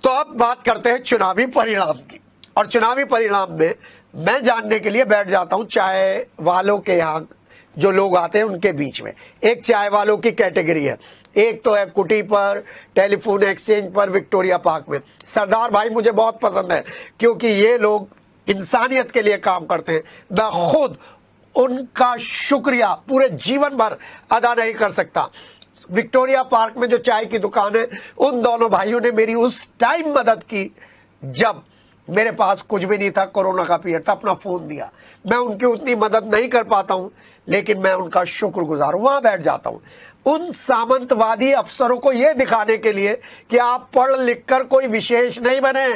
तो अब बात करते हैं चुनावी परिणाम की। और चुनावी परिणाम में मैं जानने के लिए बैठ जाता हूं चाय वालों के यहाँ जो लोग आते हैं उनके बीच में। एक चाय वालों की कैटेगरी है, एक तो है कुटी पर, टेलीफोन एक्सचेंज पर, विक्टोरिया पार्क में। सरदार भाई मुझे बहुत पसंद है क्योंकि ये लोग इंसानियत के लिए काम करते हैं। मैं खुद उनका शुक्रिया पूरे जीवन भर अदा नहीं कर सकता। विक्टोरिया पार्क में जो चाय की दुकान है, उन दोनों भाइयों ने मेरी उस टाइम मदद की जब मेरे पास कुछ भी नहीं था, कोरोना का पीरियड था, अपना फोन दिया। मैं उनकी उतनी मदद नहीं कर पाता हूं, लेकिन मैं उनका शुक्रगुजार हूं। वहां बैठ जाता हूं उन सामंतवादी अफसरों को यह दिखाने के लिए कि आप पढ़ लिख कर कोई विशेष नहीं बने,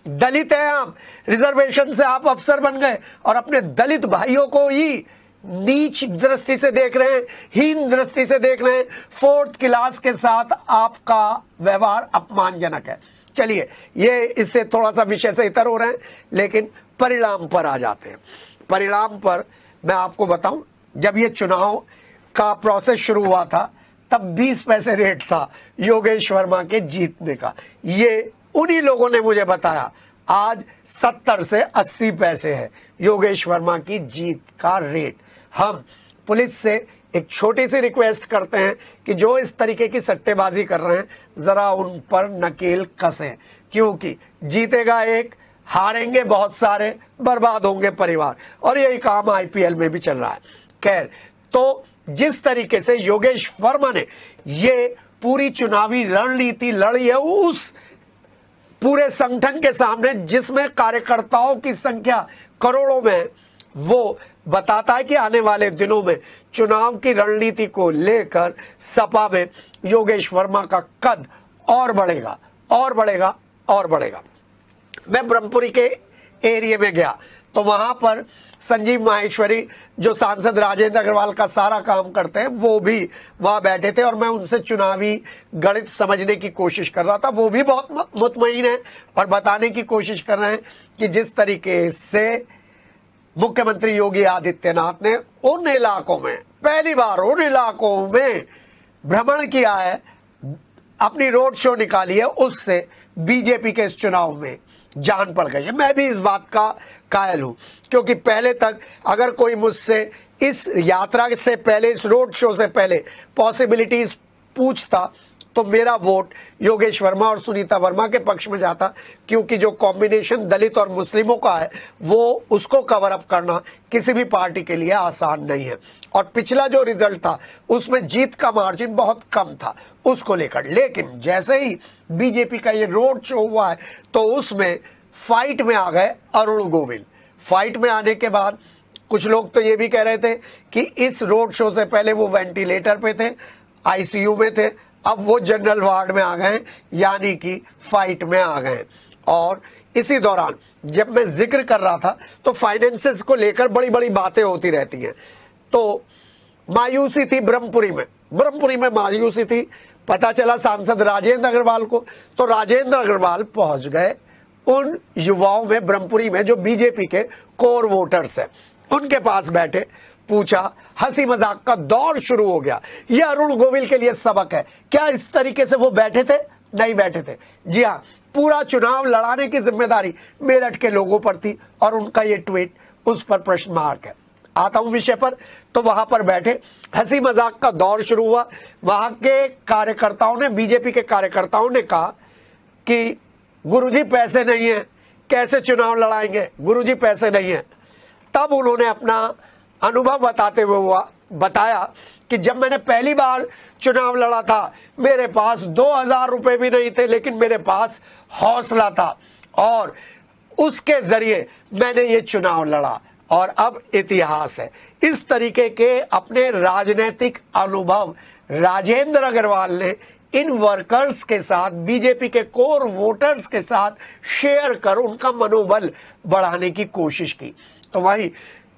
दलित हैं आप, रिजर्वेशन से आप अफसर बन गए और अपने दलित भाइयों को ही नीच दृष्टि से देख रहे हैं, हीन दृष्टि से देख रहे हैं। फोर्थ क्लास के साथ आपका व्यवहार अपमानजनक है। चलिए, ये इससे थोड़ा सा विषय से इतर हो रहे हैं, लेकिन परिणाम पर आ जाते हैं। परिणाम पर मैं आपको बताऊं, जब ये चुनाव का प्रोसेस शुरू हुआ था तब 20 पैसे रेट था योगेश वर्मा के जीतने का। ये उन्हीं लोगों ने मुझे बताया। आज 70 से 80 पैसे है योगेश वर्मा की जीत का रेट। हम पुलिस से एक छोटी सी रिक्वेस्ट करते हैं कि जो इस तरीके की सट्टेबाजी कर रहे हैं जरा उन पर नकेल कसें, क्योंकि जीतेगा एक, हारेंगे बहुत सारे, बर्बाद होंगे परिवार। और यही काम आईपीएल में भी चल रहा है। खैर, तो जिस तरीके से योगेश वर्मा ने ये पूरी चुनावी रणनीति लड़ी है उस पूरे संगठन के सामने, जिसमें कार्यकर्ताओं की संख्या करोड़ों में, वो बताता है कि आने वाले दिनों में चुनाव की रणनीति को लेकर सपा में योगेश वर्मा का कद और बढ़ेगा और बढ़ेगा और बढ़ेगा। मैं ब्रह्मपुरी के एरिया में गया तो वहां पर संजीव माहेश्वरी जो सांसद राजेंद्र अग्रवाल का सारा काम करते हैं, वो भी वहां बैठे थे और मैं उनसे चुनावी गणित समझने की कोशिश कर रहा था। वो भी बहुत मुतमईन है और बताने की कोशिश कर रहे हैं कि जिस तरीके से मुख्यमंत्री योगी आदित्यनाथ ने उन इलाकों में पहली बार उन इलाकों में भ्रमण किया है, अपनी रोड शो निकाली है, उससे बीजेपी के इस चुनाव में जान पड़ गई है। मैं भी इस बात का कायल हूं, क्योंकि पहले तक अगर कोई मुझसे इस यात्रा से पहले, इस रोड शो से पहले पॉसिबिलिटीज पूछता तो मेरा वोट योगेश वर्मा और सुनीता वर्मा के पक्ष में जाता, क्योंकि जो कॉम्बिनेशन दलित और मुस्लिमों का है वो उसको कवर अप करना किसी भी पार्टी के लिए आसान नहीं है। और पिछला जो रिजल्ट था उसमें जीत का मार्जिन बहुत कम था उसको लेकर। लेकिन जैसे ही बीजेपी का ये रोड शो हुआ है तो उसमें फाइट में आ गए अरुण गोविल। फाइट में आने के बाद कुछ लोग तो ये भी कह रहे थे कि इस रोड शो से पहले वो वेंटिलेटर पे थे, आईसीयू में थे, अब वो जनरल वार्ड में आ गए, यानी कि फाइट में आ गए। और इसी दौरान जब मैं जिक्र कर रहा था तो फाइनेंसेस को लेकर बड़ी बड़ी बातें होती रहती हैं। तो मायूसी थी ब्रह्मपुरी में मायूसी थी। पता चला सांसद राजेंद्र अग्रवाल को, तो राजेंद्र अग्रवाल पहुंच गए उन युवाओं में ब्रह्मपुरी में जो बीजेपी के कोर वोटर्स हैं, उनके पास बैठे, पूछा, हंसी मजाक का दौर शुरू हो गया। यह अरुण गोविल के लिए सबक है। क्या इस तरीके से वो बैठे थे? नहीं बैठे थे। जी हां, पूरा चुनाव लड़ाने की जिम्मेदारी मेरठ के लोगों पर थी और उनका ये ट्वीट उस पर प्रश्न मार्क है। आता हूं विषय पर। तो वहां पर बैठे, हंसी मजाक का दौर शुरू हुआ। वहां के कार्यकर्ताओं ने, बीजेपी के कार्यकर्ताओं ने कहा कि गुरुजी पैसे नहीं है, कैसे चुनाव लड़ाएंगे, गुरुजी पैसे नहीं है। तब उन्होंने अपना अनुभव बताते हुए बताया कि जब मैंने पहली बार चुनाव लड़ा था मेरे पास 2000 रुपए भी नहीं थे, लेकिन मेरे पास हौसला था और उसके जरिए मैंने ये चुनाव लड़ा और अब इतिहास है। इस तरीके के अपने राजनीतिक अनुभव राजेंद्र अग्रवाल ने इन वर्कर्स के साथ, बीजेपी के कोर वोटर्स के साथ शेयर कर उनका मनोबल बढ़ाने की कोशिश की। तो वहीं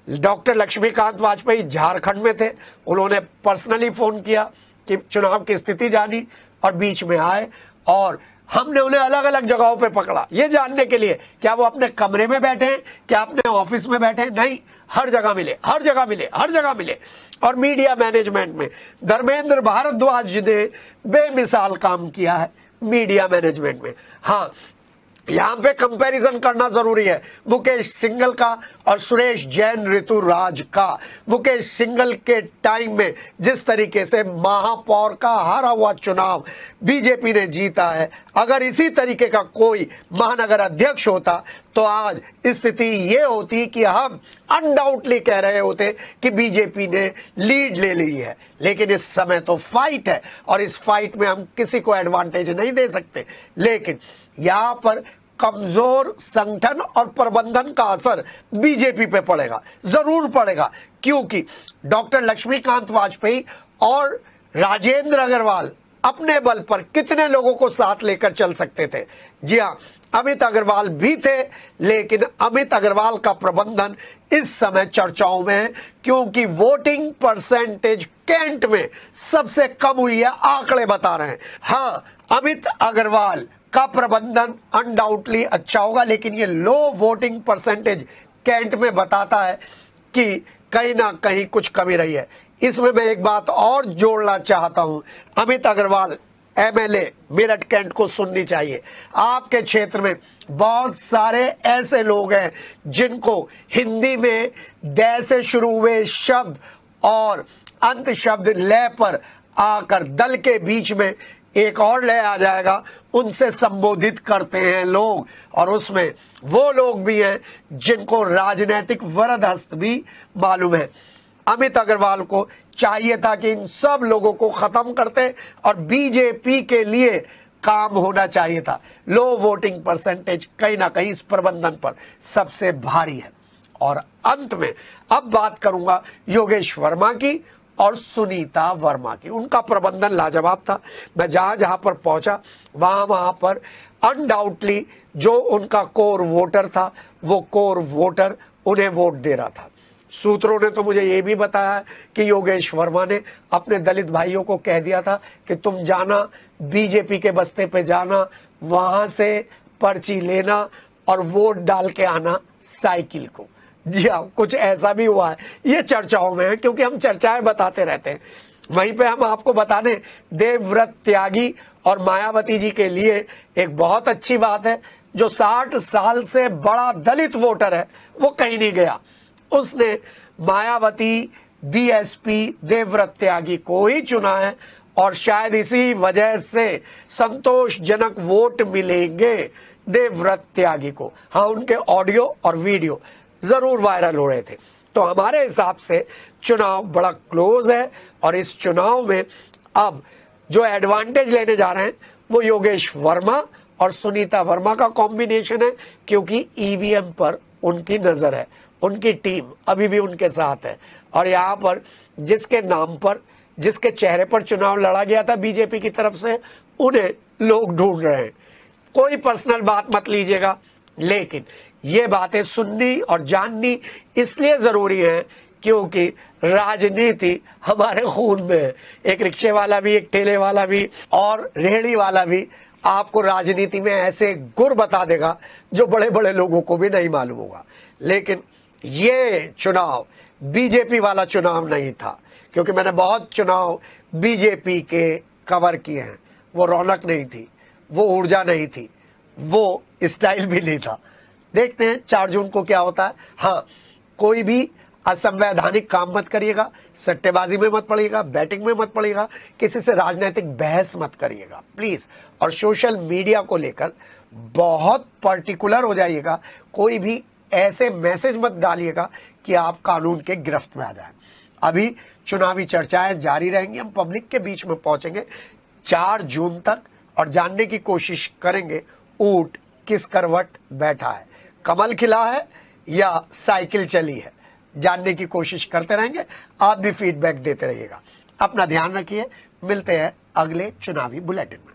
डॉक्टर लक्ष्मीकांत वाजपेयी झारखंड में थे, उन्होंने पर्सनली फोन किया कि चुनाव की स्थिति जानी और बीच में आए और हमने उन्हें अलग अलग जगहों पे पकड़ा ये जानने के लिए क्या वो अपने कमरे में बैठे हैं, क्या अपने ऑफिस में बैठे हैं। नहीं, हर जगह मिले, हर जगह मिले, हर जगह मिले। और मीडिया मैनेजमेंट में धर्मेंद्र भारद्वाज ने बेमिसाल काम किया है मीडिया मैनेजमेंट में। हाँ, यहां पे कंपैरिजन करना जरूरी है मुकेश सिंघल का और सुरेश जैन ऋतुराज का। मुकेश सिंघल के टाइम में जिस तरीके से महापौर का हारा हुआ चुनाव बीजेपी ने जीता है, अगर इसी तरीके का कोई महानगर अध्यक्ष होता तो आज स्थिति ये होती कि हम अनडाउटली कह रहे होते कि बीजेपी ने लीड ले ली है। लेकिन इस समय तो फाइट है और इस फाइट में हम किसी को एडवांटेज नहीं दे सकते। लेकिन यहां पर कमजोर संगठन और प्रबंधन का असर बीजेपी पे पड़ेगा, जरूर पड़ेगा, क्योंकि डॉक्टर लक्ष्मीकांत वाजपेयी और राजेंद्र अग्रवाल अपने बल पर कितने लोगों को साथ लेकर चल सकते थे। जी हां, अमित अग्रवाल भी थे, लेकिन अमित अग्रवाल का प्रबंधन इस समय चर्चाओं में है, क्योंकि वोटिंग परसेंटेज कैंट में सबसे कम हुई है, आंकड़े बता रहे हैं। हां, अमित अग्रवाल का प्रबंधन अनडाउटली अच्छा होगा, लेकिन ये लो वोटिंग परसेंटेज कैंट में बताता है कि कहीं ना कहीं कुछ कमी रही है। इसमें मैं एक बात और जोड़ना चाहता हूं, अमित अग्रवाल एमएलए मेरठ कैंट को सुननी चाहिए। आपके क्षेत्र में बहुत सारे ऐसे लोग हैं जिनको हिंदी में दै से शुरू हुए शब्द और अंत शब्द लय पर आकर दल के बीच में एक और लय आ जाएगा, उनसे संबोधित करते हैं लोग, और उसमें वो लोग भी हैं जिनको राजनीतिक वरद हस्त भी मालूम है। अमित अग्रवाल को चाहिए था कि इन सब लोगों को खत्म करते और बीजेपी के लिए काम होना चाहिए था। लो वोटिंग परसेंटेज कहीं ना कहीं इस प्रबंधन पर सबसे भारी है। और अंत में अब बात करूंगा योगेश वर्मा की और सुनीता वर्मा की। उनका प्रबंधन लाजवाब था। मैं जहां जहां पर पहुंचा वहां पर अनडाउटली जो उनका कोर वोटर था, वो कोर वोटर उन्हें वोट दे रहा था। सूत्रों ने तो मुझे ये भी बताया कि योगेश वर्मा ने अपने दलित भाइयों को कह दिया था कि तुम जाना बीजेपी के बस्ते पे जाना, वहां से पर्ची लेना और वोट डाल के आना साइकिल को। जी हाँ, कुछ ऐसा भी हुआ है। ये चर्चाओं में है, क्योंकि हम चर्चाएं बताते रहते हैं। वहीं पे हम आपको बता दें, देवव्रत त्यागी और मायावती जी के लिए एक बहुत अच्छी बात है, जो 60 साल से बड़ा दलित वोटर है वो कहीं नहीं गया। उसने मायावती बीएसपी देवव्रत त्यागी को ही चुना है और शायद इसी वजह से संतोषजनक वोट मिलेंगे देवव्रत त्यागी को। हाँ, उनके ऑडियो और वीडियो जरूर वायरल हो रहे थे। तो हमारे हिसाब से चुनाव बड़ा क्लोज है और इस चुनाव में अब जो एडवांटेज लेने जा रहे हैं वो योगेश वर्मा और सुनीता वर्मा का कॉम्बिनेशन है, क्योंकि ईवीएम पर उनकी नजर है, उनकी टीम अभी भी उनके साथ है। और यहां पर जिसके नाम पर, जिसके चेहरे पर चुनाव लड़ा गया था बीजेपी की तरफ से, उन्हें लोग ढूंढ रहे हैं। कोई पर्सनल बात मत लीजिएगा, लेकिन ये बातें सुननी और जाननी इसलिए जरूरी है क्योंकि राजनीति हमारे खून में है। एक रिक्शे वाला भी, एक ठेले वाला भी और रेहड़ी वाला भी आपको राजनीति में ऐसे गुर बता देगा जो बड़े बड़े लोगों को भी नहीं मालूम होगा। लेकिन ये चुनाव बीजेपी वाला चुनाव नहीं था, क्योंकि मैंने बहुत चुनाव बीजेपी के कवर किए हैं। वो रौनक नहीं थी, वो ऊर्जा नहीं थी, वो स्टाइल भी नहीं था। देखते हैं 4 जून को क्या होता है। हाँ, कोई भी असंवैधानिक काम मत करिएगा, सट्टेबाजी में मत पड़िएगा, बैटिंग में मत पड़िएगा, किसी से राजनीतिक बहस मत करिएगा प्लीज। और सोशल मीडिया को लेकर बहुत पर्टिकुलर हो जाइएगा। कोई भी ऐसे मैसेज मत डालिएगा कि आप कानून के गिरफ्त में आ जाए। अभी चुनावी चर्चाएं जारी रहेंगी, हम पब्लिक के बीच में पहुंचेंगे 4 जून तक और जानने की कोशिश करेंगे ऊंट किस करवट बैठा है, कमल खिला है या साइकिल चली है। जानने की कोशिश करते रहेंगे, आप भी फीडबैक देते रहिएगा। अपना ध्यान रखिए, मिलते हैं अगले चुनावी बुलेटिन में।